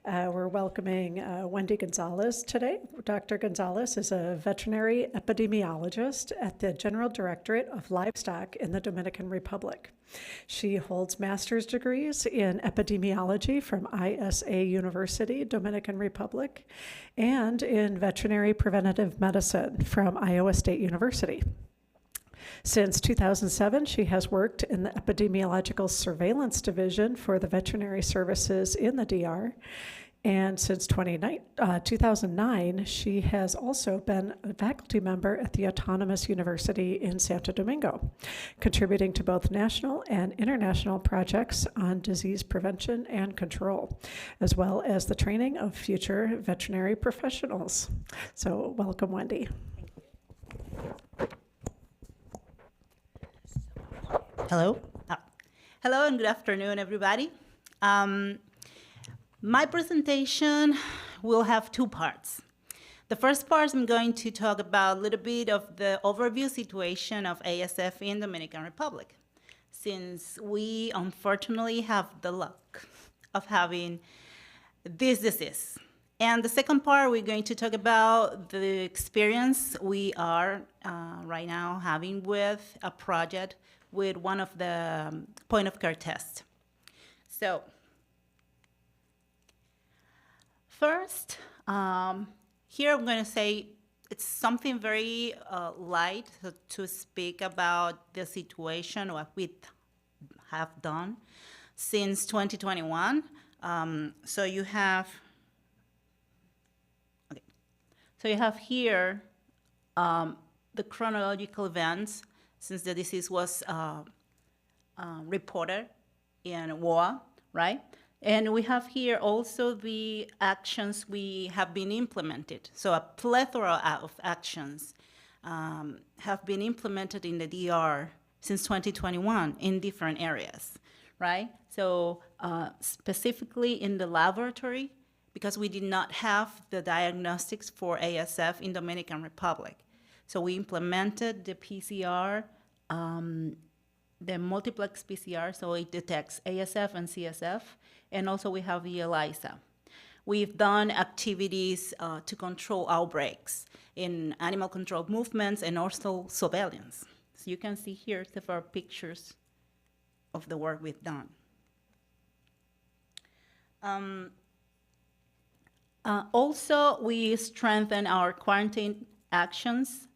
We're welcoming Wendy Gonzalez today. Dr. Gonzalez is a veterinary epidemiologist at the General Directorate of Livestock in the Dominican Republic. She holds master's degrees in epidemiology from ISA University, Dominican Republic, and in veterinary preventative medicine from Iowa State University. Since 2007, she has worked in the Epidemiological Surveillance Division for the Veterinary Services in the DR. And since 2009, she has also been a faculty member at the Autonomous University in Santo Domingo, contributing to both national and international projects on disease prevention and control, as well as the training of future veterinary professionals. So welcome, Wendy. Hello. Hello and good afternoon, everybody. My presentation will have two parts. The first part, I'm going to talk about a little bit of the overview situation of ASF in Dominican Republic, since we unfortunately have the luck of having this disease. And the second part, we're going to talk about the experience we are right now having with a project with one of the point-of-care tests. So, first, here I'm going to say it's something very light to speak about the situation, what we have done since 2021. So you have here the chronological events since the disease was reported in WOA, right? And we have here also the actions we have been implemented. So a plethora of actions have been implemented in the DR since 2021 in different areas, right? So specifically in the laboratory, because we did not have the diagnostics for ASF in Dominican Republic. So we implemented the PCR, the multiplex PCR, so it detects ASF and CSF, and also we have the ELISA. We've done activities to control outbreaks in animal control movements and also surveillance. So you can see here several pictures of the work we've done. Also, we strengthen our quarantine actions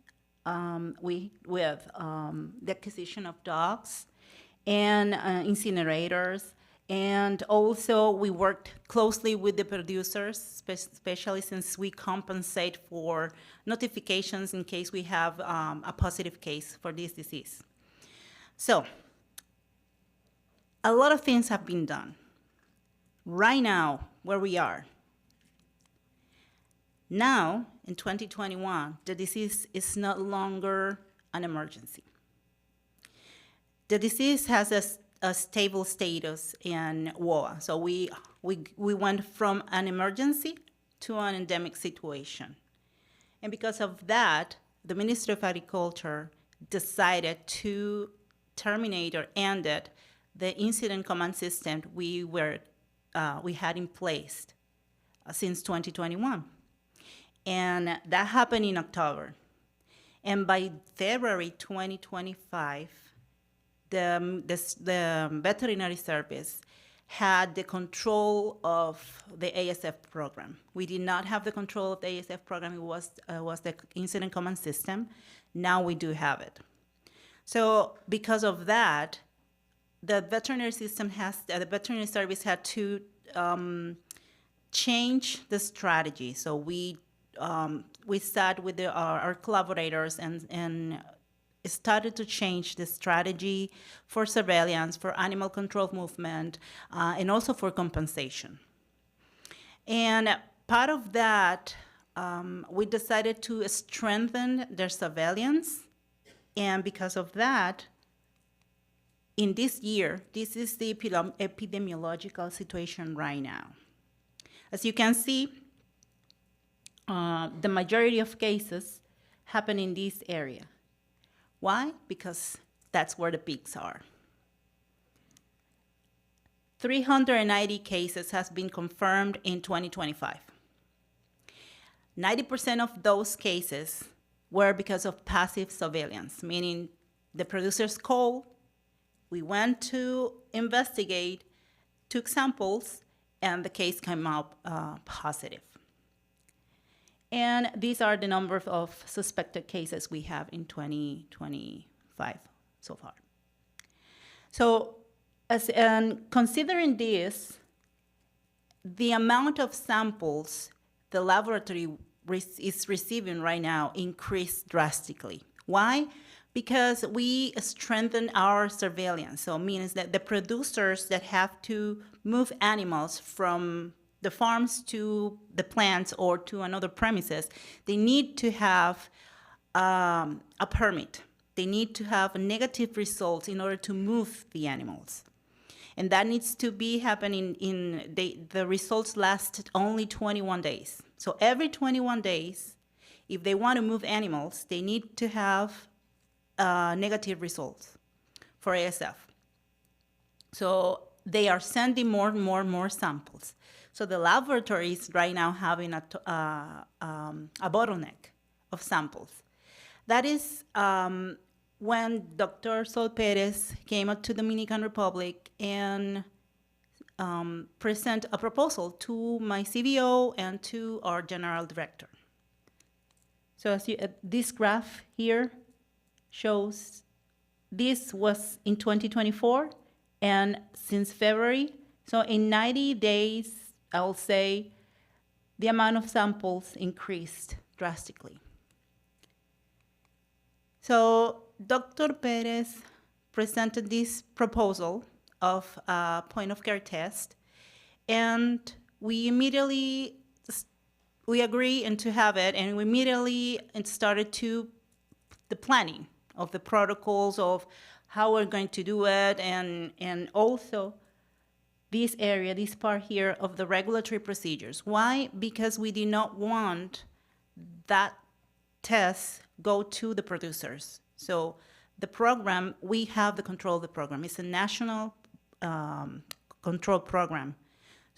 with the acquisition of dogs and incinerators. And also, we worked closely with the producers, especially since we compensate for notifications in case we have a positive case for this disease. So, a lot of things have been done. Right now, where we are, now, in 2021, the disease is no longer an emergency. The disease has a stable status in WOA. So we went from an emergency to an endemic situation. And because of that, the Ministry of Agriculture decided to terminate or ended the incident command system we had in place since 2021. And that happened in October. And by February 2025, the veterinary service had the control of the ASF program. We did not have the control of the ASF program. It was the incident command system. Now we do have it. So because of that, the veterinary service had to change the strategy. So we sat with our collaborators and started to change the strategy for surveillance, for animal control movement, and also for compensation. And part of that, we decided to strengthen their surveillance. And because of that, in this year, this is the epidemiological situation right now. As you can see, the majority of cases happen in this area. Why? Because that's where the peaks are. 390 cases has been confirmed in 2025. 90% of those cases were because of passive surveillance, meaning the producers called, we went to investigate, took samples, and the case came out positive. And these are the number of suspected cases we have in 2025 so far. So, considering this, the amount of samples the laboratory is receiving right now increased drastically. Why? Because we strengthen our surveillance. So it means that the producers that have to move animals from the farms to the plants or to another premises, they need to have a permit. They need to have negative results in order to move the animals. And that needs to be happening the results last only 21 days. So every 21 days, if they want to move animals, they need to have negative results for ASF. So they are sending more and more samples. So the laboratory is right now having a bottleneck of samples. That is when Dr. Sol Perez came up to Dominican Republic and present a proposal to my CBO and to our general director. So as this graph here shows, this was in 2024, and since February, so in 90 days, I'll say the amount of samples increased drastically. So Dr. Perez presented this proposal of a point-of-care test, and we agree and to have it, and we immediately started to the planning of the protocols of how we're going to do it, and also this area, this part here of the regulatory procedures. Why? Because we did not want that test go to the producers. So the program, we have the control of the program. It's a national control program.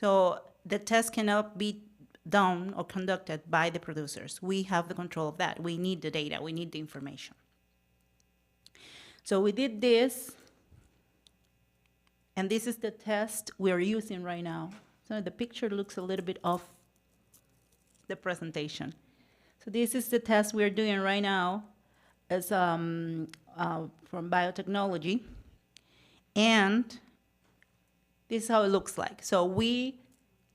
So the test cannot be done or conducted by the producers. We have the control of that. We need the data. We need the information. So we did this, and this is the test we're using right now. So the picture looks a little bit off the presentation. So this is the test we're doing right now as from biotechnology. And this is how it looks like. So we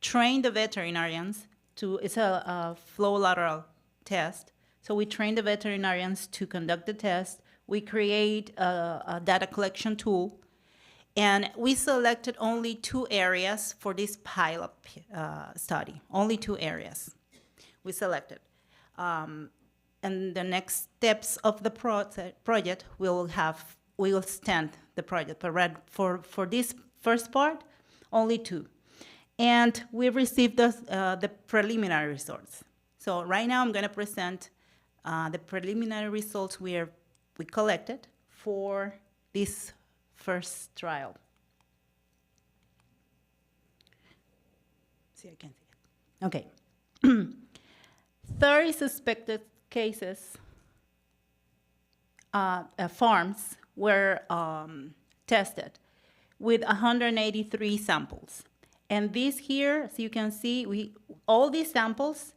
train the veterinarians it's a flow lateral test. So we train the veterinarians to conduct the test. We create a data collection tool, and we selected only 2 areas for this pilot study, only 2 areas we selected. And the next steps of the project, we will extend the project, but for this first part, only 2. And we received the preliminary results. So right now I'm gonna present the preliminary results we collected for this first trial. See, I can see it. Okay. 30 suspected cases, farms were tested with 183 samples. And this here, as you can see, all these samples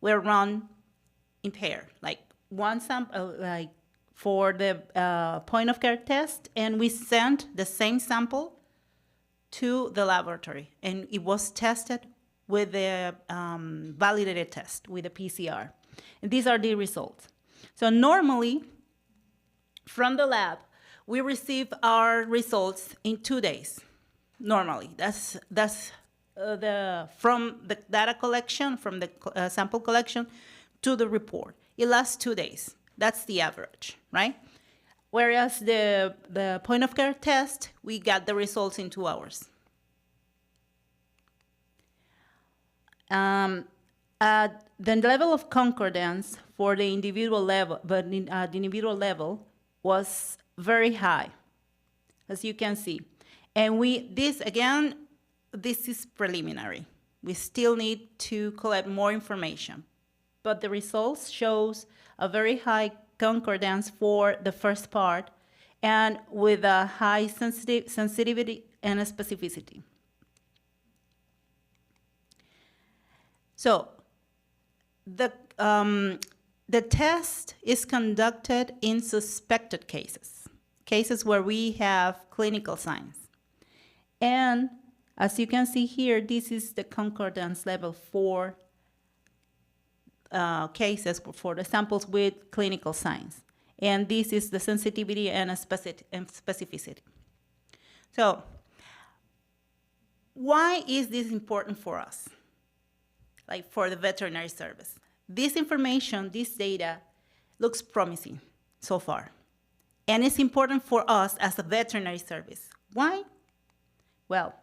were run in pair, like one sample, like for the point-of-care test, and we sent the same sample to the laboratory, and it was tested with the validated test, with the PCR. And these are the results. So normally, from the lab, we receive our results in 2 days. Normally, that's from the data collection, from the sample collection to the report. It lasts 2 days. That's the average, right? Whereas the point-of-care test, we got the results in 2 hours. The level of concordance for the individual level, but the individual level was very high, as you can see. And this is preliminary. We still need to collect more information. But the results shows a very high concordance for the first part and with a high sensitivity and specificity. So the test is conducted in suspected cases where we have clinical signs. And as you can see here, this is the concordance level for cases for the samples with clinical signs. And this is the sensitivity and specificity. So why is this important for us, like for the veterinary service? This information, this data, looks promising so far. And it's important for us as a veterinary service. Why? Well,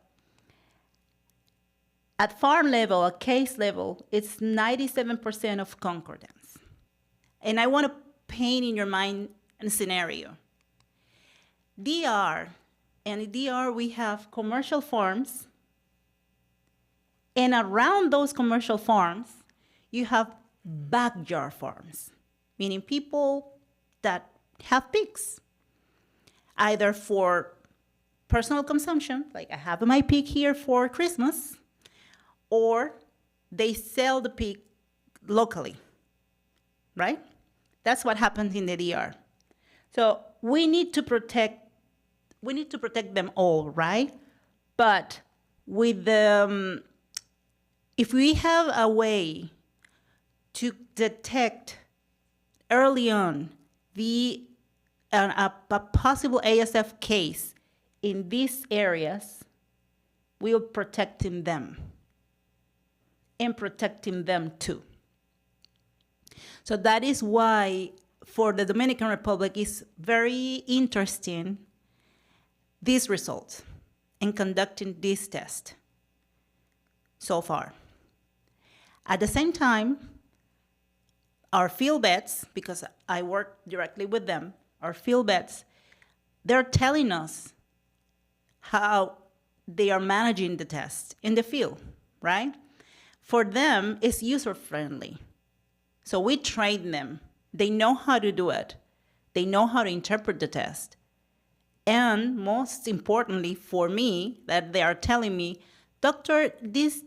at farm level, at case level, it's 97% of concordance. And I want to paint in your mind a scenario. DR, and in DR we have commercial farms, and around those commercial farms, you have backyard farms, meaning people that have pigs, either for personal consumption, like I have my pig here for Christmas, or they sell the pig locally, right? That's what happens in the DR. So we need to protect them all, right? But with the, if we have a way to detect early on a possible ASF case in these areas, we are protecting them and protecting them too. So that is why for the Dominican Republic is very interesting these results and conducting this test so far. At the same time, our field vets, because I work directly with them, our field vets, they're telling us how they are managing the test in the field, right? For them, it's user-friendly. So we train them. They know how to do it. They know how to interpret the test. And most importantly for me, that they are telling me, doctor, this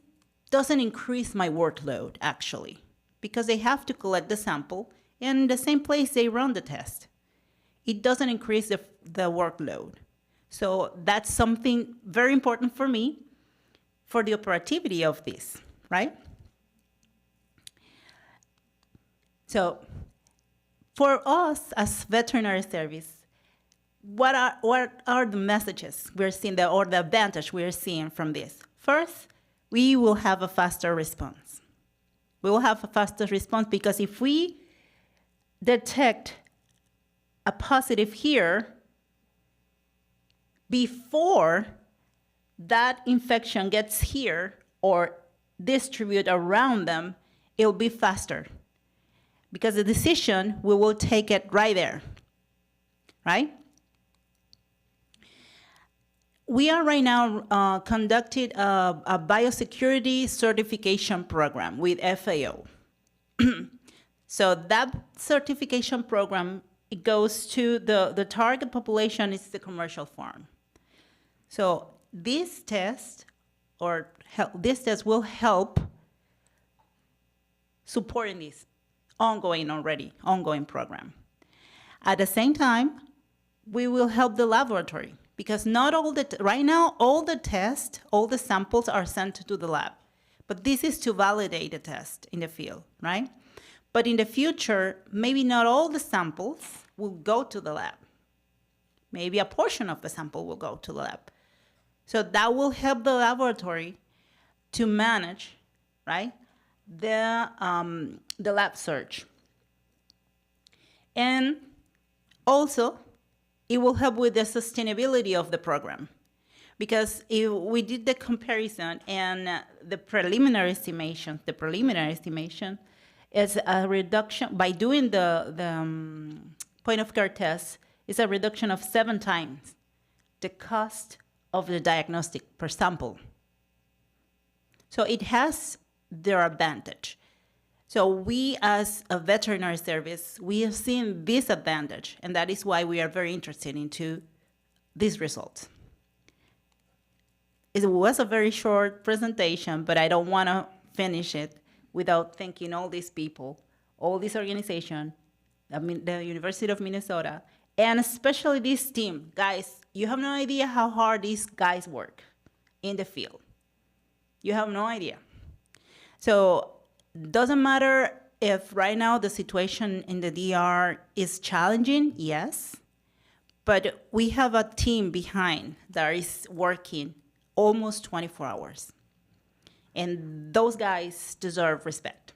doesn't increase my workload, actually, because they have to collect the sample in the same place they run the test. It doesn't increase the workload. So that's something very important for me for the operativity of this, right? So for us as veterinary service, what are the messages we're seeing, or the advantage we're seeing from this? First, we will have a faster response. We will have a faster response because if we detect a positive here before that infection gets here or distribute around them, it'll be faster because the decision, we will take it right there, right? We are right now conducting a biosecurity certification program with FAO. So that certification program, it goes to the target population is the commercial farm. So this test will help supporting this ongoing program. At the same time, we will help the laboratory because not all right now, all the tests, all the samples are sent to the lab. But this is to validate the test in the field, right? But in the future, maybe not all the samples will go to the lab. Maybe a portion of the sample will go to the lab. So that will help the laboratory to manage, right, the lab search. And also, it will help with the sustainability of the program. Because if we did the comparison and the preliminary estimation is a reduction, by doing the point of care test, is a reduction of 7 times the cost of the diagnostic per sample. So it has their advantage. So we as a veterinary service, we have seen this advantage, and that is why we are very interested into these results. It was a very short presentation, but I don't want to finish it without thanking all these people, all this organization, the University of Minnesota, and especially this team. Guys, you have no idea how hard these guys work in the field. You have no idea. So doesn't matter if right now the situation in the DR is challenging, yes, but we have a team behind that is working almost 24 hours. And those guys deserve respect.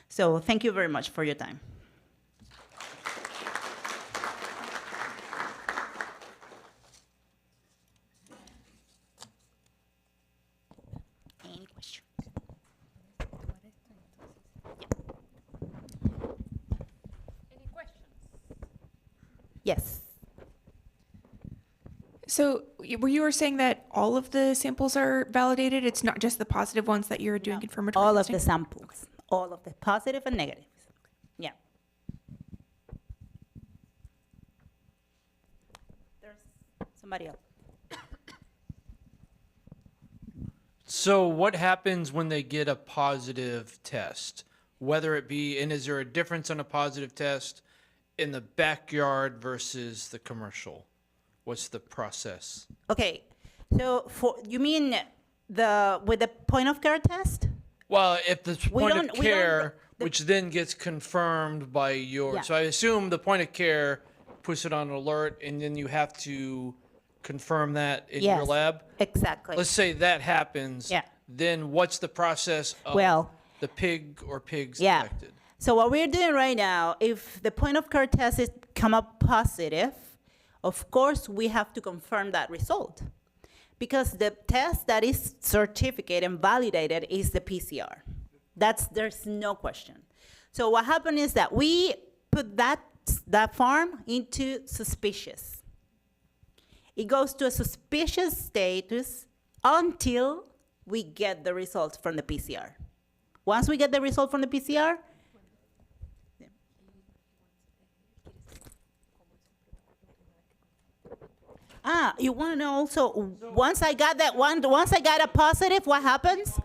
So thank you very much for your time. Any questions? Any questions? Yes. So you were saying that all of the samples are validated? It's not just the positive ones that you're doing confirmatory All testing? of the samples, all of the positive and negatives. Yeah. There's somebody else. So what happens when they get a positive test? Whether it be, and is there a difference on a positive test in the backyard versus the commercial? What's the process? Okay, so you mean with the point of care test? Well, if the point of we don't- care, the- which then gets confirmed by your, Yeah. so I assume the point of care puts it on alert, and then you have to confirm that in your Yes, lab? exactly. Let's say that happens. Yeah. Then what's the process of Well, the pig or pigs yeah. affected? So what we're doing right now, if the point of care test is come up positive, of course we have to confirm that result, because the test that is certificated and validated is the PCR. There's no question. So what happened is that we put that farm into suspicious. It goes to a suspicious status until we get the results from the PCR. Once we get the result from the PCR, you want to know also, once I got a positive, what happens?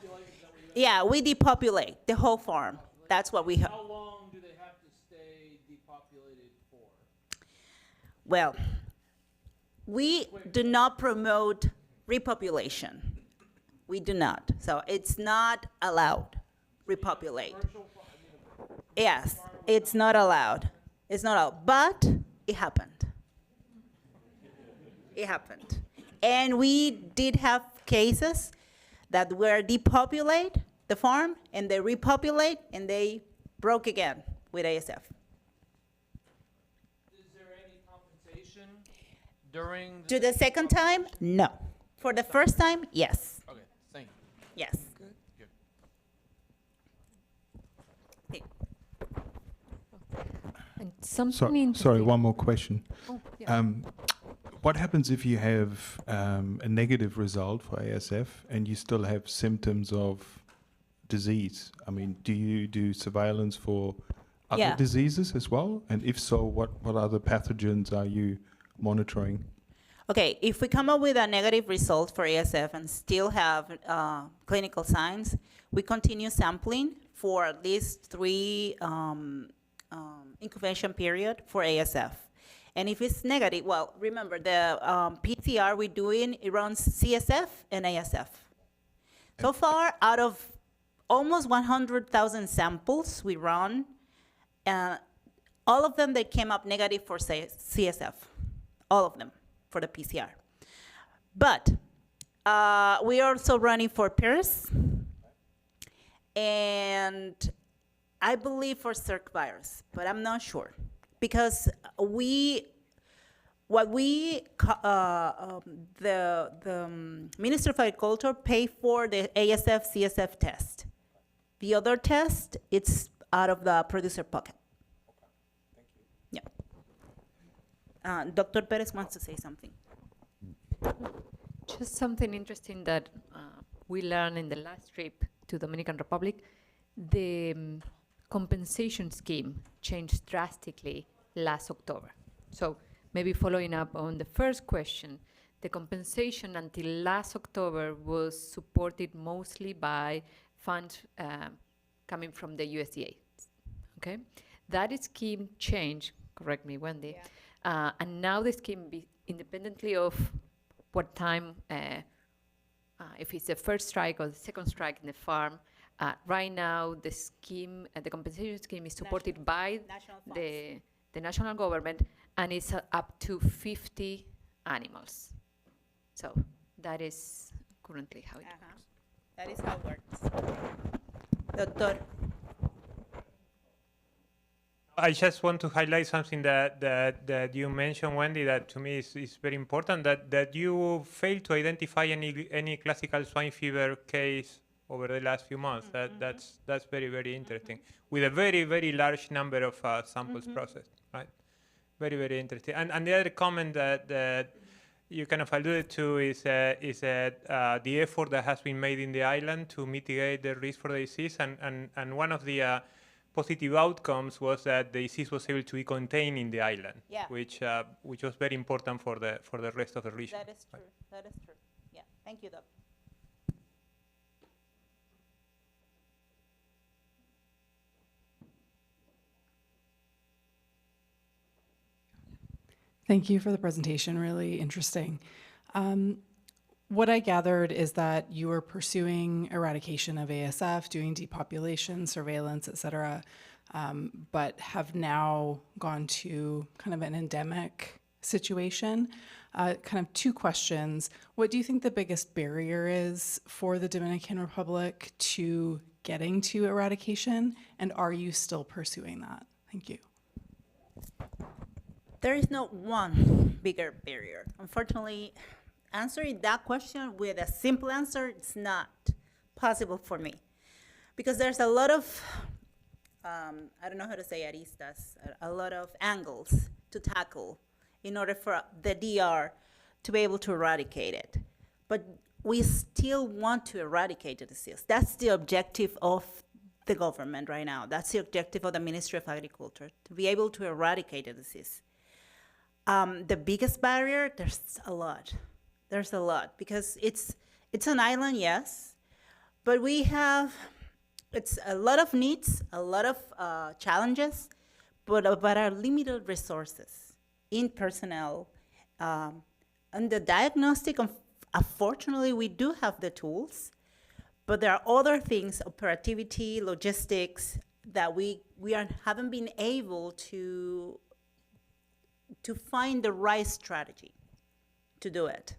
Yeah, we depopulate the whole farm. That's what we have. How long do they have to stay depopulated for? Well, we do not promote repopulation. We do not. So it's not allowed, repopulate. Yes, it's not allowed. It's not allowed, but it happened. It happened. And we did have cases that were depopulate the farm, and they repopulate, and they broke again with ASF. Is there any compensation during? To the second time, no. For the first time, yes. Okay, thank you. Yes. Good. And something Sorry, one more question. Oh, yeah. What happens if you have a negative result for ASF and you still have symptoms of disease? I mean, do you do surveillance for other Yeah. diseases as well? And if so, what other pathogens are you monitoring? Okay, if we come up with a negative result for ASF and still have clinical signs, we continue sampling for at least 3 incubation period for ASF. And if it's negative, well, remember the PCR we're doing, it runs CSF and ASF. So far, out of almost 100,000 samples we run, all of them, they came up negative for CSF, all of them for the PCR. But we are also running for PERS, and I believe for Circ virus, but I'm not sure. Because the Minister of Agriculture pay for the ASF, CSF test. The other test, it's out of the producer pocket. Yeah. Dr. Perez wants to say something. Just something interesting that we learned in the last trip to Dominican Republic. The compensation scheme changed drastically last October. So maybe following up on the first question, the compensation until last October was supported mostly by funds coming from the USDA. Okay, that scheme changed. Correct me, Wendy. Yeah. And now the scheme, independently of what time, if it's the first strike or the second strike in the farm, right now the scheme, the compensation scheme is supported by the national government, and it's up to 50 animals. So that is currently how it works. That is how it works. Doctor. I just want to highlight something that you mentioned, Wendy, that to me is very important, that you failed to identify any classical swine fever case over the last few months. That's very, very interesting, with a very, very large number of samples processed, right? Very, very interesting. And the other comment that you kind of alluded to is the effort that has been made in the island to mitigate the risk for the disease, and one of the positive outcomes was that the disease was able to be contained in the island, which was very important for the rest of the region. That is true. That is true. Yeah. Thank you, Doc. Thank you for the presentation, really interesting. What I gathered is that you were pursuing eradication of ASF, doing depopulation, surveillance, et cetera, but have now gone to kind of an endemic situation. Kind of two questions. What do you think the biggest barrier is for the Dominican Republic to getting to eradication, and are you still pursuing that? Thank you. There is no one bigger barrier. Unfortunately, answering that question with a simple answer, it's not possible for me. Because there's a lot of, I don't know how to say aristas, a lot of angles to tackle in order for the DR to be able to eradicate it. But we still want to eradicate the disease. That's the objective of the government right now. That's the objective of the Ministry of Agriculture, to be able to eradicate the disease. The biggest barrier, there's a lot. There's a lot, because it's an island, yes, but we have, it's a lot of needs, a lot of challenges, but our limited resources in personnel. And the diagnostic, unfortunately, we do have the tools, but there are other things, operativity, logistics, that we haven't been able to find the right strategy to do it.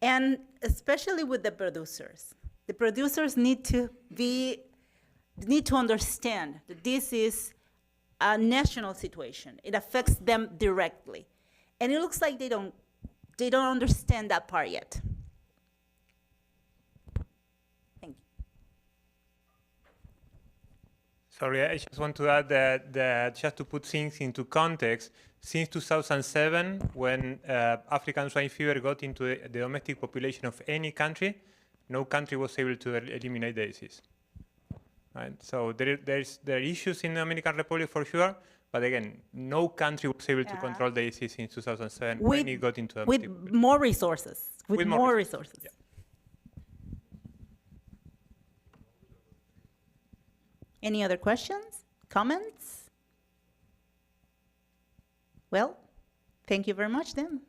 And especially with the producers. The producers need to understand that this is a national situation. It affects them directly. And it looks like they don't understand that part yet. Thank you. Sorry, I just want to add that just to put things into context, since 2007, when African swine fever got into the domestic population of any country, no country was able to eliminate the disease. Right? So there are issues in the Dominican Republic for sure, but again, no country was able to control the disease in 2007 when it got into the domestic population. With more resources. With more resources. Yeah. Any other questions? Comments? Well, thank you very much then.